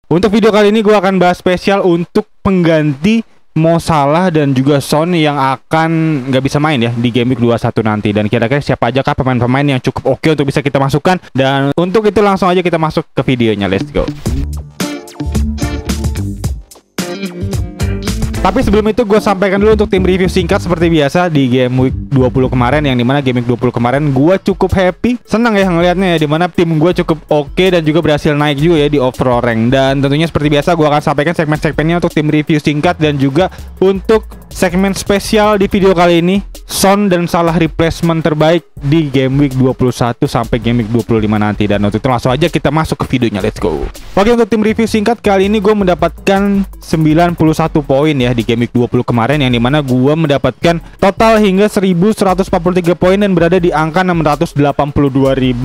Untuk video kali ini gue akan bahas spesial untuk pengganti Mo Salah dan juga Son yang akan nggak bisa main ya di Game Week 21 nanti. Dan kira-kira siapa aja kah pemain-pemain yang cukup oke untuk bisa kita masukkan. Dan untuk itu langsung aja kita masuk ke videonya, let's go. Tapi sebelum itu gue sampaikan dulu untuk tim review singkat seperti biasa di Game Week 20 kemarin, yang dimana Game Week 20 kemarin gue cukup happy, senang ya ngelihatnya ya, dimana tim gue cukup oke dan juga berhasil naik juga ya di overall rank. Dan tentunya seperti biasa gue akan sampaikan segmen-segmennya untuk tim review singkat dan juga untuk segmen spesial di video kali ini, Son dan Salah replacement terbaik di Game Week 21 sampai Game Week 25 nanti. Dan untuk itu langsung aja kita masuk ke videonya, let's go. Oke, untuk tim review singkat kali ini gue mendapatkan 91 poin ya di Game Week 20 kemarin, yang dimana gue mendapatkan total hingga 1143 poin dan berada di angka 682.000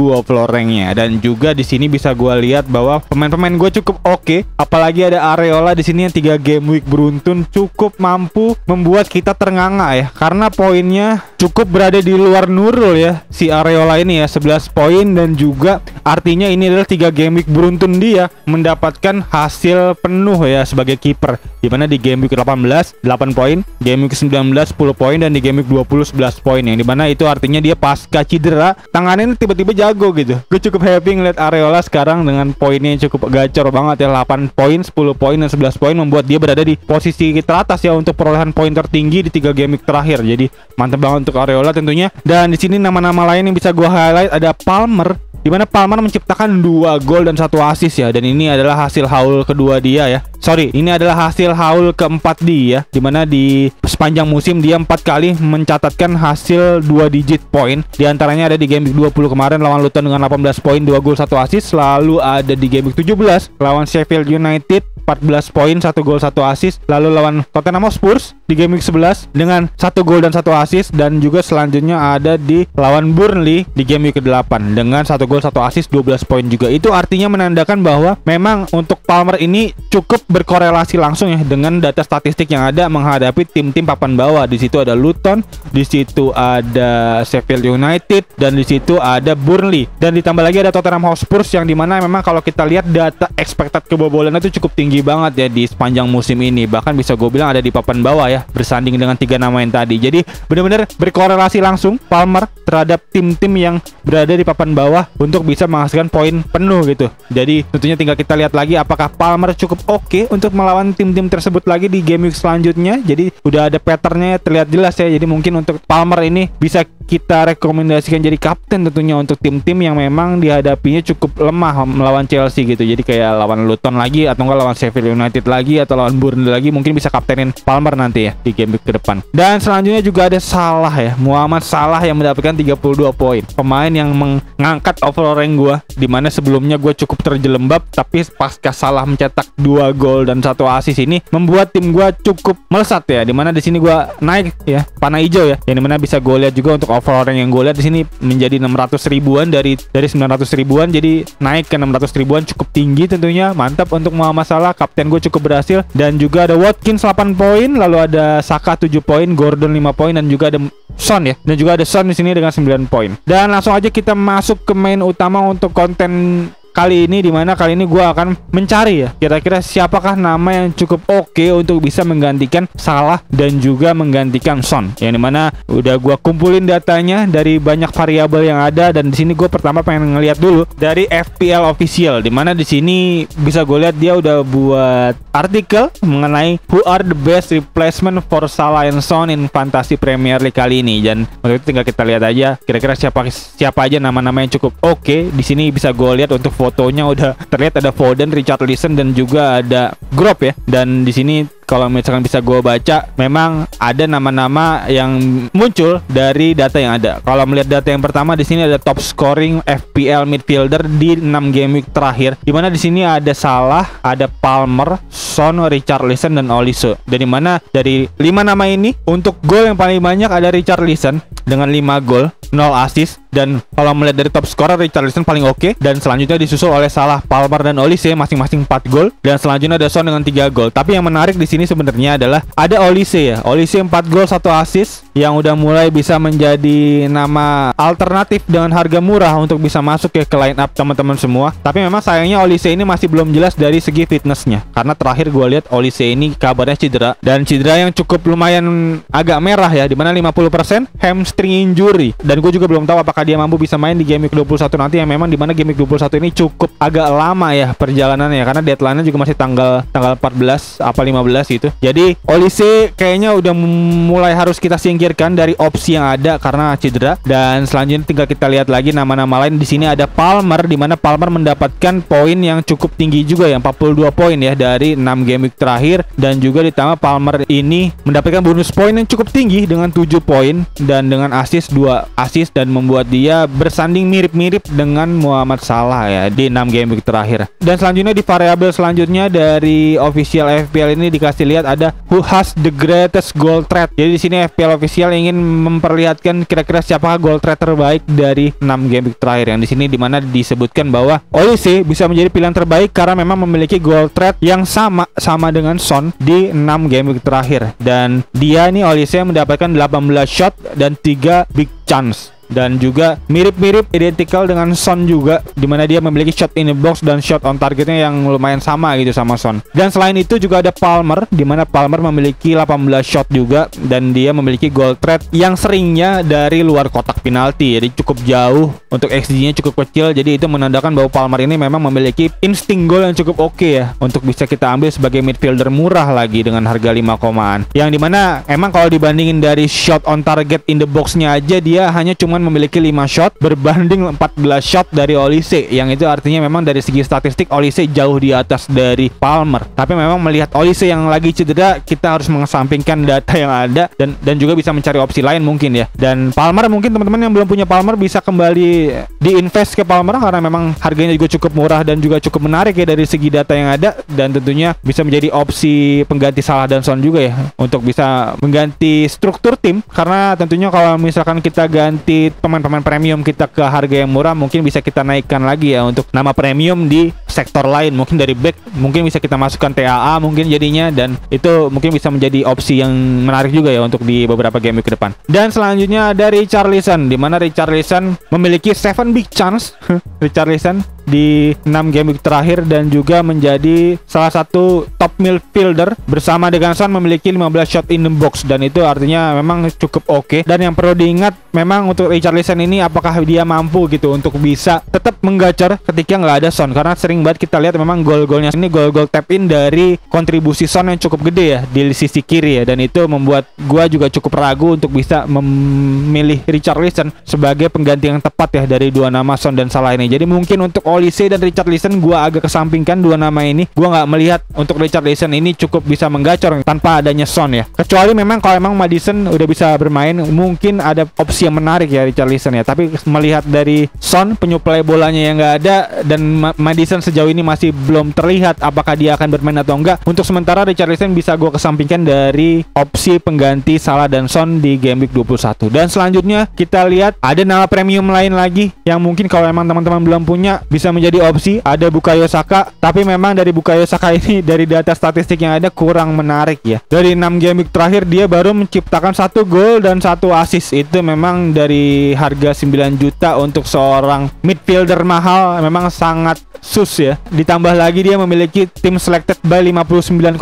overall ranknya. Dan juga di sini bisa gue lihat bahwa pemain-pemain gue cukup oke, apalagi ada Areola di sini yang 3 game week beruntun cukup mampu membuat kita ternganga ya, karena poinnya cukup berada di luar Nurul ya si Areola ini ya, 11 poin. Dan juga artinya ini adalah 3 game week beruntun dia mendapatkan hasil penuh ya sebagai kiper, dimana di game week 18 8 poin, game week 19 10 poin, dan di game week 20 11 poin, yang dimana itu artinya dia pasca cedera tangannya tiba-tiba jago gitu. Gue cukup happy ngeliat Areola sekarang dengan poinnya yang cukup gacor banget ya, 8 poin, 10 poin, dan 11 poin, membuat dia berada di posisi teratas ya untuk perolehan poin tertinggi di 3 game week terakhir. Jadi mantap banget untuk Areola tentunya. Dan di sini nama-nama lain yang bisa gue highlight ada Palmer, dimana Palmer menciptakan 2 gol dan 1 assist ya, dan ini adalah hasil haul kedua dia ya. Ini adalah hasil haul keempat dia, dimana di sepanjang musim dia 4 kali mencatatkan hasil 2 digit poin. Di antaranya ada di game week 20 kemarin lawan Luton dengan 18 poin, 2 gol 1 assist. Lalu ada di game week 17 lawan Sheffield United 14 poin, 1 gol 1 assist. Lalu lawan Tottenham Hotspur di game week 11 dengan 1 gol dan 1 assist. Dan juga selanjutnya ada di lawan Burnley di game week ke-8 dengan 1 gol 1 assist, 12 poin juga. Itu artinya menandakan bahwa memang untuk Palmer ini cukup berkorelasi langsung ya dengan data statistik yang ada menghadapi tim-tim papan bawah. Di situ ada Luton, di situ ada Sheffield United, dan di situ ada Burnley. Dan ditambah lagi ada Tottenham Hotspur, yang dimana memang kalau kita lihat data expected kebobolan itu cukup tinggi banget ya di sepanjang musim ini. Bahkan bisa gue bilang ada di papan bawah ya, bersanding dengan 3 nama yang tadi. Jadi benar-benar berkorelasi langsung Palmer terhadap tim-tim yang berada di papan bawah untuk bisa menghasilkan poin penuh gitu. Jadi tentunya tinggal kita lihat lagi apakah Palmer cukup oke untuk melawan tim-tim tersebut lagi di game week selanjutnya. Jadi udah ada patternnya terlihat jelas ya. Jadi mungkin untuk Palmer ini bisa kita rekomendasikan jadi kapten tentunya untuk tim-tim yang memang dihadapinya cukup lemah melawan Chelsea gitu. Jadi kayak lawan Luton lagi, atau enggak lawan Sheffield United lagi, atau lawan Burnley lagi, mungkin bisa kaptenin Palmer nanti ya di game week ke depan. Dan selanjutnya juga ada Salah ya, Muhammad Salah yang mendapatkan 32 poin, pemain yang mengangkat overall rank gue, dimana sebelumnya gue cukup terjelembab, tapi pasca Salah mencetak 2 gol dan 1 assist ini membuat tim gue cukup melesat ya, dimana di sini gue naik ya, panah hijau ya, yang dimana bisa gue lihat juga untuk overall rank yang gue lihat di sini menjadi 600 ribuan dari 900 ribuan, jadi naik ke 600 ribuan, cukup tinggi tentunya. Mantap untuk Muhammad Salah, kapten gue cukup berhasil. Dan juga ada Watkins 8 poin, lalu ada Saka 7 poin, Gordon 5 poin, dan juga ada Son ya, dan juga ada Son di sini dengan 9 poin. Dan langsung aja kita masuk ke main utama untuk konten kali ini, dimana kali ini gue akan mencari ya kira-kira siapakah nama yang cukup oke untuk bisa menggantikan Salah dan juga menggantikan Son, yang dimana udah gue kumpulin datanya dari banyak variabel yang ada. Dan di sini gue pertama pengen ngeliat dulu dari FPL official, dimana di sini bisa gue lihat dia udah buat artikel mengenai who are the best replacement for Salah and Son in Fantasy Premier League kali ini. Dan waktu itu tinggal kita lihat aja kira-kira siapa aja nama-nama yang cukup oke. Di sini bisa gue lihat untuk fotonya udah terlihat ada Foden, Richarlison, dan juga ada Gropp ya. Dan di sini kalau misalkan bisa gue baca, memang ada nama-nama yang muncul dari data yang ada. Kalau melihat data yang pertama, di sini ada top scoring FPL midfielder di 6 game week terakhir, dimana di sini ada Salah, ada Palmer, Son, Richarlison, dan Olise. Dan dimana dari 5 nama ini untuk gol yang paling banyak ada Richarlison dengan 5 gol, 0 assist. Dan kalau melihat dari top scorer, Richarlison paling oke, dan selanjutnya disusul oleh Salah, Palmer, dan Olise masing-masing 4 gol, dan selanjutnya ada Son dengan 3 gol. Tapi yang menarik di sini sebenarnya adalah ada Olise ya. Olise 4 gol 1 assist, yang udah mulai bisa menjadi nama alternatif dengan harga murah untuk bisa masuk ke line up teman-teman semua. Tapi memang sayangnya Olise ini masih belum jelas dari segi fitnessnya, karena terakhir gue lihat Olise ini kabarnya cedera, dan cedera yang cukup lumayan agak merah ya, dimana 50% hamstring injury. Dan gue juga belum tahu apakah dia mampu bisa main di Game Week 21 nanti, yang memang dimana Game Week 21 ini cukup agak lama ya perjalanannya, karena deadline-nya juga masih tanggal 14 apa 15 gitu. Jadi Olise kayaknya udah mulai harus kita singkirkan dari opsi yang ada karena cedera. Dan selanjutnya tinggal kita lihat lagi nama-nama lain. Di sini ada Palmer, di mana Palmer mendapatkan poin yang cukup tinggi juga ya, 42 poin ya dari 6 game week terakhir. Dan juga ditambah Palmer ini mendapatkan bonus poin yang cukup tinggi dengan 7 poin dan dengan assist 2 assist, dan membuat dia bersanding mirip-mirip dengan Muhammad Salah ya di 6 game week terakhir. Dan selanjutnya di variabel selanjutnya dari official FPL ini dikasih lihat ada who has the greatest goal threat. Jadi di sini FPL official ingin memperlihatkan kira-kira siapa goal threat terbaik dari 6 game week terakhir, yang di sini dimana disebutkan bahwa Olise bisa menjadi pilihan terbaik karena memang memiliki goal threat yang sama dengan Son di 6 game week terakhir. Dan dia nih Olise mendapatkan 18 shot dan 3 big chance, dan juga mirip-mirip identical dengan Son juga, dimana dia memiliki shot in the box dan shot on targetnya yang lumayan sama gitu sama Son. Dan selain itu juga ada Palmer, dimana Palmer memiliki 18 shot juga, dan dia memiliki goal threat yang seringnya dari luar kotak penalti, jadi cukup jauh, untuk XG-nya cukup kecil. Jadi itu menandakan bahwa Palmer ini memang memiliki insting goal yang cukup oke ya, untuk bisa kita ambil sebagai midfielder murah lagi dengan harga 5 komaan, yang dimana emang kalau dibandingin dari shot on target in the box-nya aja, dia hanya cuman memiliki 5 shot berbanding 14 shot dari Olise, yang itu artinya memang dari segi statistik Olise jauh di atas dari Palmer. Tapi memang melihat Olise yang lagi cedera, kita harus mengesampingkan data yang ada dan juga bisa mencari opsi lain mungkin ya. Dan Palmer, mungkin teman-teman yang belum punya Palmer bisa kembali diinvest ke Palmer, karena memang harganya juga cukup murah dan juga cukup menarik ya dari segi data yang ada, dan tentunya bisa menjadi opsi pengganti Salah dan Son juga ya, untuk bisa mengganti struktur tim. Karena tentunya kalau misalkan kita ganti pemain-pemain premium kita ke harga yang murah, mungkin bisa kita naikkan lagi ya untuk nama premium di sektor lain. Mungkin dari back mungkin bisa kita masukkan TAA mungkin jadinya, dan itu mungkin bisa menjadi opsi yang menarik juga ya untuk di beberapa game ke depan. Dan selanjutnya ada Richarlison, di mana Richarlison memiliki 7 big chance Richarlison di 6 game week terakhir, dan juga menjadi salah satu top midfielder bersama dengan Son, memiliki 15 shot in the box, dan itu artinya memang cukup oke. Dan yang perlu diingat memang untuk Richarlison ini, apakah dia mampu gitu untuk bisa tetap menggacor ketika nggak ada Son, karena sering banget kita lihat memang gol-golnya ini gol-gol tap in dari kontribusi Son yang cukup gede ya di sisi kiri ya, dan itu membuat gua juga cukup ragu untuk bisa memilih Richarlison sebagai pengganti yang tepat ya dari dua nama Son dan Salah ini. Jadi mungkin untuk Olise dan Richarlison gua agak kesampingkan dua nama ini. Gua nggak melihat untuk Richarlison ini cukup bisa menggacor tanpa adanya Son ya, kecuali memang kalau emang Maddison udah bisa bermain, mungkin ada opsi yang menarik ya Richarlison ya. Tapi melihat dari Son penyuplai bolanya yang nggak ada, dan Maddison sejauh ini masih belum terlihat apakah dia akan bermain atau enggak, untuk sementara Richarlison bisa gue kesampingkan dari opsi pengganti Salah dan Son di game week 21. Dan selanjutnya kita lihat ada nama premium lain lagi yang mungkin kalau emang teman-teman belum punya bisa menjadi opsi. Ada Bukayo Saka, tapi memang dari Bukayo Saka ini dari data statistik yang ada kurang menarik ya. Dari 6 game week terakhir dia baru menciptakan 1 gol dan 1 assist. Itu memang dari harga 9 juta untuk seorang midfielder mahal memang sangat sus ya. Ditambah lagi dia memiliki tim selected by 59,1%,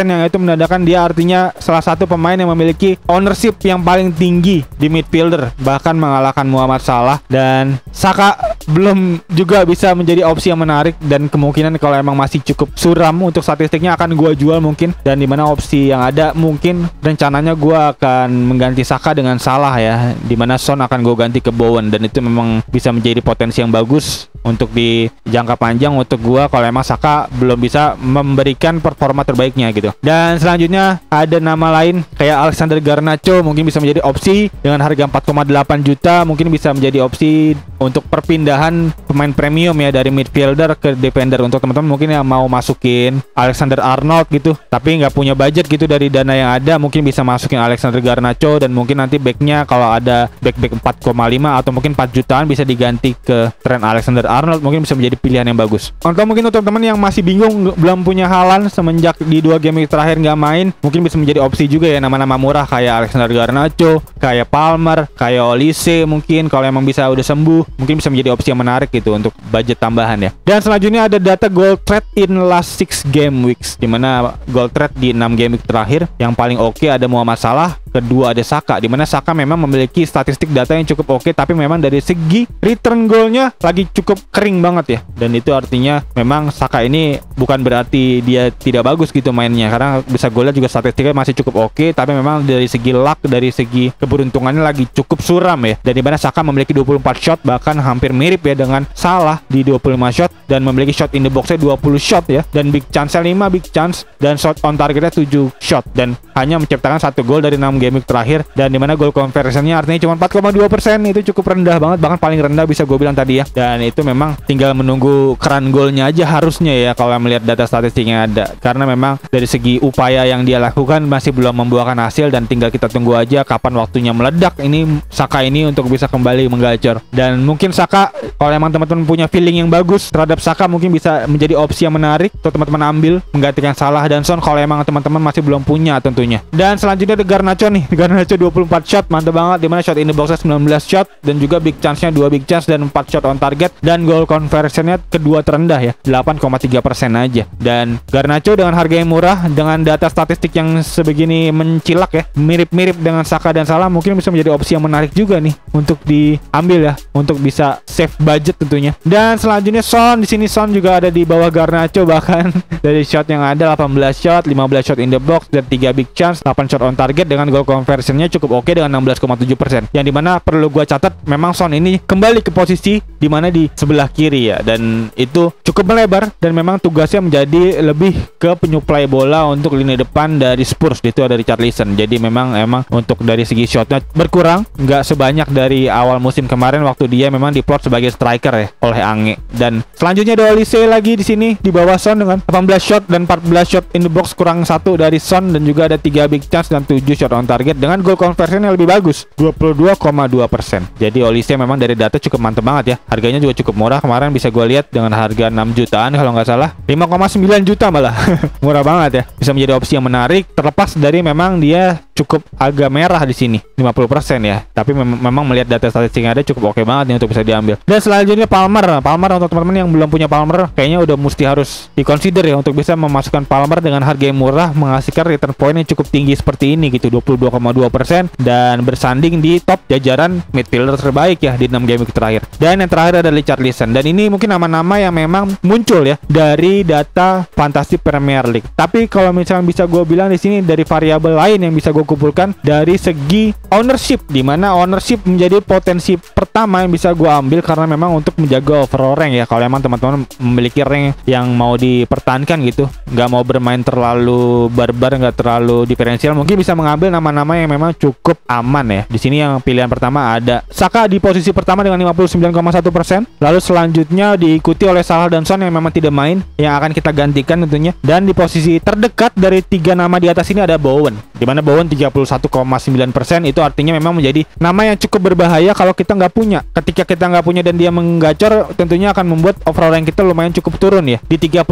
yang itu menandakan dia artinya salah satu pemain yang memiliki ownership yang paling tinggi di midfielder, bahkan mengalahkan Muhammad Salah. Dan Saka belum juga bisa menjadi opsi yang menarik, dan kemungkinan kalau emang masih cukup suram untuk statistiknya akan gua jual mungkin. Dan dimana opsi yang ada mungkin rencananya gua akan mengganti Saka dengan Salah ya, dimana Son akan gua ganti ke Bowen, dan itu memang bisa menjadi potensi yang bagus untuk di jangka panjang untuk gua kalau emang Saka belum bisa memberikan performa terbaiknya gitu. Dan selanjutnya ada nama lain kayak Alexander Garnacho, mungkin bisa menjadi opsi dengan harga 4,8 juta, mungkin bisa menjadi opsi untuk perpindahan pemain premium ya dari midfielder ke defender. Untuk teman-teman mungkin yang mau masukin Alexander Arnold gitu tapi nggak punya budget gitu dari dana yang ada, mungkin bisa masukin Alexander Garnacho, dan mungkin nanti backnya kalau ada back 4,5 atau mungkin 4 jutaan bisa diganti ke Trent Alexander Arnold, mungkin bisa menjadi pilihan pilihan yang bagus. Atau mungkin untuk teman yang masih bingung, belum punya Haaland semenjak di 2 game week terakhir nggak main, mungkin bisa menjadi opsi juga ya nama-nama murah kayak Alexander Garnacho, kayak Palmer, kayak Olise. Mungkin kalau emang bisa udah sembuh, mungkin bisa menjadi opsi yang menarik gitu untuk budget tambahan ya. Dan selanjutnya ada data goal threat in last 6 game weeks, dimana goal threat di 6 game week terakhir yang paling oke ada Muhammad Salah, kedua ada Saka, dimana Saka memang memiliki statistik data yang cukup oke, tapi memang dari segi return goalnya lagi cukup kering banget ya. Dan itu artinya memang Saka ini bukan berarti dia tidak bagus gitu mainnya, karena bisa golnya juga statistiknya masih cukup oke, tapi memang dari segi luck, dari segi keberuntungannya lagi cukup suram ya. Dan dimana Saka memiliki 24 shot, bahkan hampir mirip ya dengan Salah di 25 shot, dan memiliki shot in the box-nya 20 shot ya, dan big chance-nya 5 big chance, dan shot on targetnya 7 shot, dan hanya menciptakan 1 gol dari 6 game week terakhir. Dan dimana goal conversion-nya artinya cuma 4,2%, itu cukup rendah banget, bahkan paling rendah bisa gue bilang tadi ya. Dan itu memang tinggal menunggu keran golnya aja harusnya ya kalau melihat data statistiknya ada, karena memang dari segi upaya yang dia lakukan masih belum membuahkan hasil, dan tinggal kita tunggu aja kapan waktunya meledak ini Saka ini untuk bisa kembali menggacor. Dan mungkin Saka, kalau emang teman-teman punya feeling yang bagus terhadap Saka, mungkin bisa menjadi opsi yang menarik untuk teman-teman ambil menggantikan Salah dan Son kalau emang teman-teman masih belum punya tentunya. Dan selanjutnya ada Garnacho nih. Garnacho 24 shot, mantap banget, dimana shot in the box 19 shot, dan juga big chance-nya 2 big chance dan 4 shot on target, dan goal conversion-nya kedua terendah ya, 8,3% aja. Dan Garnacho dengan harga yang murah, dengan data statistik yang sebegini mencilak ya, mirip-mirip dengan Saka dan Salah, mungkin bisa menjadi opsi yang menarik juga nih untuk diambil ya, untuk bisa save budget tentunya. Dan selanjutnya Son, di sini Son juga ada di bawah Garnacho, bahkan dari shot yang ada 18 shot, 15 shot in the box, dan 3 big chance, 8 shot on target, dengan goal conversion-nya cukup oke dengan 16,7%. Yang dimana perlu gua catat, memang Son ini kembali ke posisi dimana di sebelah kiri ya, dan itu cukup melebar, dan memang tugasnya menjadi lebih ke penyuplai bola untuk lini depan dari Spurs, itu ada Richarlison. Jadi memang untuk dari segi shotnya berkurang, nggak sebanyak dari awal musim kemarin waktu dia memang diplot sebagai striker ya oleh Ange. Dan selanjutnya ada Olise lagi di sini di bawah Son dengan 18 shot dan 14 shot in the box, kurang 1 dari Son, dan juga ada 3 big chance dan 7 shot on target, dengan goal conversion yang lebih bagus 22,2%. Jadi Olise memang dari data cukup mantep banget ya. Harganya juga cukup murah, kemarin bisa gue lihat dengan harga 6 jutaan kalau nggak salah, 5,9 juta malah. Murah banget ya, bisa menjadi opsi yang menarik, terlepas dari memang dia cukup agak merah di sini 50% ya, tapi memang melihat data statistik yang ada cukup oke banget nih untuk bisa diambil. Dan selanjutnya Palmer untuk teman-teman yang belum punya Palmer, kayaknya udah mesti harus dikonsider ya untuk bisa memasukkan Palmer dengan harga yang murah, menghasilkan return point yang cukup tinggi seperti ini gitu, 22,2%, dan bersanding di top jajaran midfielder terbaik ya di 6 game week terakhir. Dan yang terakhir ada Richarlison, dan ini mungkin nama-nama yang memang muncul ya dari data Fantasy Premier League. Tapi kalau misalnya bisa gue bilang di sini dari variabel lain yang bisa gue kumpulkan dari segi ownership, di mana ownership menjadi potensi pertama yang bisa gue ambil, karena memang untuk menjaga overall rank ya. Kalau emang teman-teman memiliki rank yang mau dipertahankan gitu, nggak mau bermain terlalu barbar, nggak terlalu diferensial, mungkin bisa mengambil nama-nama yang memang cukup aman ya. Di sini yang pilihan pertama ada Saka di posisi pertama dengan 59,1%, lalu selanjutnya diikuti oleh Salah dan Son yang memang tidak main, yang akan kita gantikan tentunya. Dan di posisi terdekat dari 3 nama di atas ini ada Bowen, di mana Bowen 31,9%, itu artinya memang menjadi nama yang cukup berbahaya kalau kita nggak punya. Ketika kita nggak punya dan dia menggacor, tentunya akan membuat overall rank kita lumayan cukup turun ya di 31%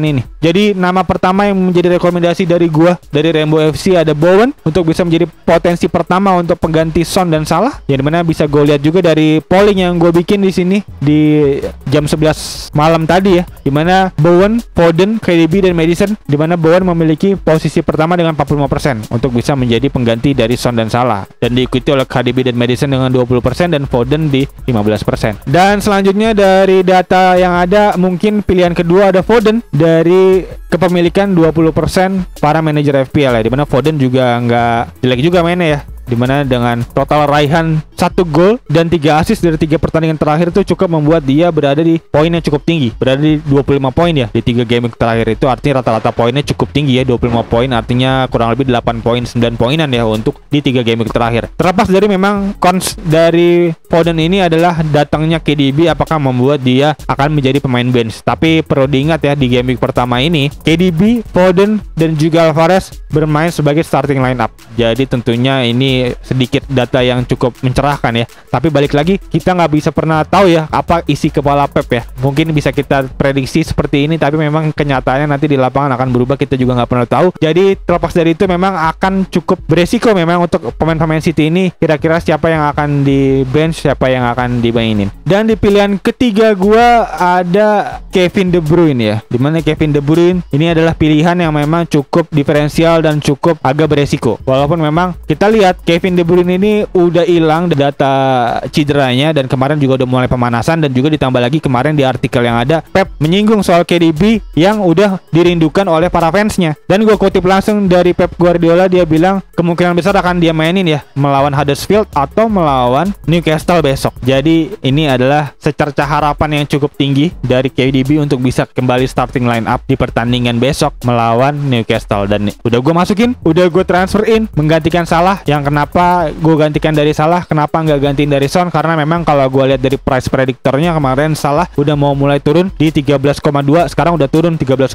ini. Jadi nama pertama yang menjadi rekomendasi dari gua dari Rainbow FC ada Bowen untuk bisa menjadi potensi pertama untuk pengganti Son dan Salah. Yang dimana bisa gue lihat juga dari polling yang gue bikin di sini di jam 11 malam tadi ya, dimana Bowen, Foden, KDB dan Maddison, dimana Bowen memiliki posisi pertama dengan 45% untuk bisa menjadi pengganti dari Son dan Salah, dan diikuti oleh KDB dan Maddison dengan 20% dan Foden di 15%. Dan selanjutnya dari data yang ada, mungkin pilihan kedua ada Foden dari kepemilikan 20% para manajer FPL ya, dimana Foden juga nggak jelek juga mainnya ya, dimana dengan total raihan 1 gol dan 3 assist dari 3 pertandingan terakhir itu cukup membuat dia berada di poin yang cukup tinggi, berada di 25 poin ya di 3 game terakhir. Itu artinya rata-rata poinnya cukup tinggi ya, 25 poin, artinya kurang lebih 8 poin 9 poinan ya untuk di 3 game terakhir. Terlepas dari memang cons dari Foden ini adalah datangnya KDB, apakah membuat dia akan menjadi pemain bench. Tapi perlu diingat ya, di game week pertama ini KDB, Foden dan juga Alvarez bermain sebagai starting line up. Jadi tentunya ini sedikit data yang cukup mencerahkan mencerahkan ya. Tapi balik lagi, kita nggak bisa pernah tahu ya apa isi kepala Pep ya. Mungkin bisa kita prediksi seperti ini, tapi memang kenyataannya nanti di lapangan akan berubah, kita juga nggak pernah tahu. Jadi terlepas dari itu memang akan cukup beresiko memang untuk pemain-pemain City ini, kira-kira siapa yang akan di bench, siapa yang akan dimainin. Dan di pilihan ketiga gua ada Kevin De Bruyne ya. Dimana Kevin De Bruyne ini adalah pilihan yang memang cukup diferensial dan cukup agak beresiko. Walaupun memang kita lihat Kevin De Bruyne ini udah hilang data cederanya, dan kemarin juga udah mulai pemanasan, dan juga ditambah lagi kemarin di artikel yang ada Pep menyinggung soal KDB yang udah dirindukan oleh para fansnya. Dan gue kutip langsung dari Pep Guardiola, dia bilang kemungkinan besar akan dia mainin ya melawan Huddersfield atau melawan Newcastle besok. Jadi ini adalah secerca harapan yang cukup tinggi dari KDB untuk bisa kembali starting line up di pertandingan besok melawan Newcastle. Dan udah gue masukin, udah gue transferin menggantikan Salah. Yang kenapa gue gantikan dari Salah, kenapa nggak gantiin dari Son, karena memang kalau gue lihat dari price predictornya kemarin Salah udah mau mulai turun di 13,2, sekarang udah turun 13,2,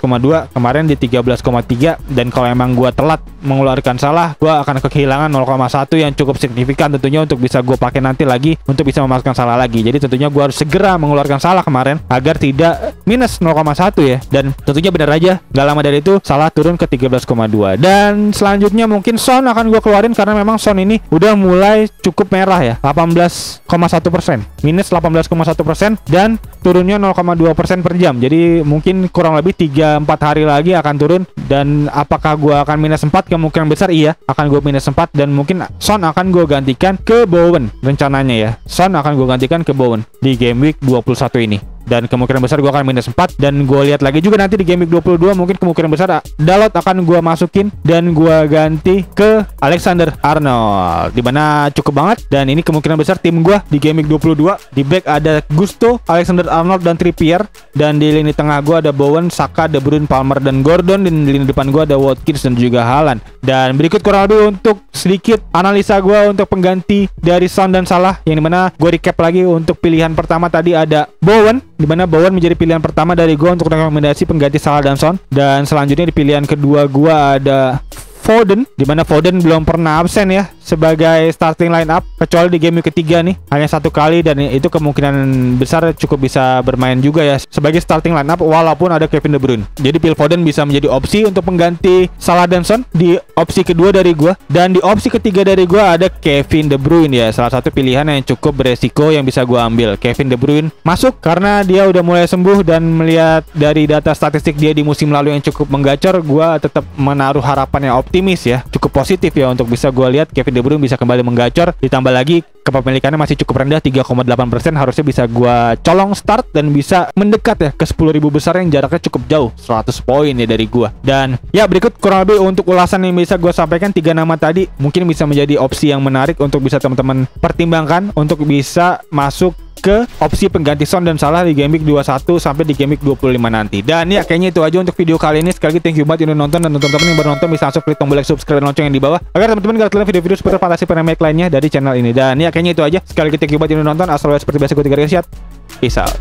kemarin di 13,3. Dan kalau emang gue telat mengeluarkan Salah, gue akan kehilangan 0,1 yang cukup signifikan tentunya untuk bisa gue pakai nanti lagi untuk bisa memasukkan Salah lagi. Jadi tentunya gue harus segera mengeluarkan Salah kemarin agar tidak minus 0,1 ya. Dan tentunya benar aja, gak lama dari itu Salah turun ke 13,2. Dan selanjutnya mungkin Son akan gue keluarin, karena memang Son ini udah mulai cukup merah ya, 18,1%, minus 18,1%, dan turunnya 0,2% per jam. Jadi mungkin kurang lebih 3-4 hari lagi akan turun. Dan apakah gue akan minus 4? Kemungkinan besar iya, akan gue minus 4. Dan mungkin Son akan gue gantikan ke Bowen rencananya ya. Son akan gue gantikan ke Bowen di game week 21 ini. Dan kemungkinan besar gue akan minus 4. Dan gue lihat lagi juga nanti di game week 22, mungkin kemungkinan besar Dalot akan gue masukin dan gue ganti ke Alexander Arnold, dimana cukup banget. Dan ini kemungkinan besar tim gue di game week 22. Di back ada Gusto, Alexander Arnold, dan Trippier. Dan di lini tengah gue ada Bowen, Saka, De Bruyne, Palmer, dan Gordon. Dan di lini depan gue ada Watkins dan juga Haaland. Dan berikut kurang lebih untuk sedikit analisa gue untuk pengganti dari Son dan Salah, yang dimana gue recap lagi. Untuk pilihan pertama tadi ada Bowen, dimana Bowen menjadi pilihan pertama dari gue untuk rekomendasi pengganti Salah dan Son. Dan selanjutnya di pilihan kedua gue ada Foden, dimana Foden belum pernah absen ya sebagai starting line up, kecuali di game ketiga nih hanya 1 kali, dan itu kemungkinan besar cukup bisa bermain juga ya sebagai starting line up walaupun ada Kevin De Bruyne. Jadi Phil Foden bisa menjadi opsi untuk mengganti Salah dan Son di opsi kedua dari gua. Dan di opsi ketiga dari gua ada Kevin De Bruyne ya, salah satu pilihan yang cukup beresiko yang bisa gua ambil. Kevin De Bruyne masuk karena dia udah mulai sembuh, dan melihat dari data statistik dia di musim lalu yang cukup menggacor, gua tetap menaruh harapan yang optimis ya, cukup positif ya untuk bisa gue lihat Kevin De Bruyne bisa kembali menggacor. Ditambah lagi kepemilikannya masih cukup rendah, 3,8%, harusnya bisa gue colong start dan bisa mendekat ya ke 10.000 besar yang jaraknya cukup jauh, 100 poin ya dari gue. Dan ya berikut kurang lebih untuk ulasan yang bisa gue sampaikan. 3 nama tadi mungkin bisa menjadi opsi yang menarik untuk bisa teman-teman pertimbangkan untuk bisa masuk ke opsi pengganti Son dan Salah di game week 21 sampai di game week 25 nanti. Dan ya kayaknya itu aja untuk video kali ini. Sekali lagi thank you banget yang udah nonton, dan untuk teman-teman yang baru nonton bisa langsung klik tombol like, subscribe, dan lonceng yang di bawah agar teman-teman gak ketinggalan video-video seputar fantasi Premier League lainnya dari channel ini. Dan ya kayaknya itu aja. Sekali lagi thank you banget yang udah nonton. As always seperti biasa gue Tiga Risyad. Peace out.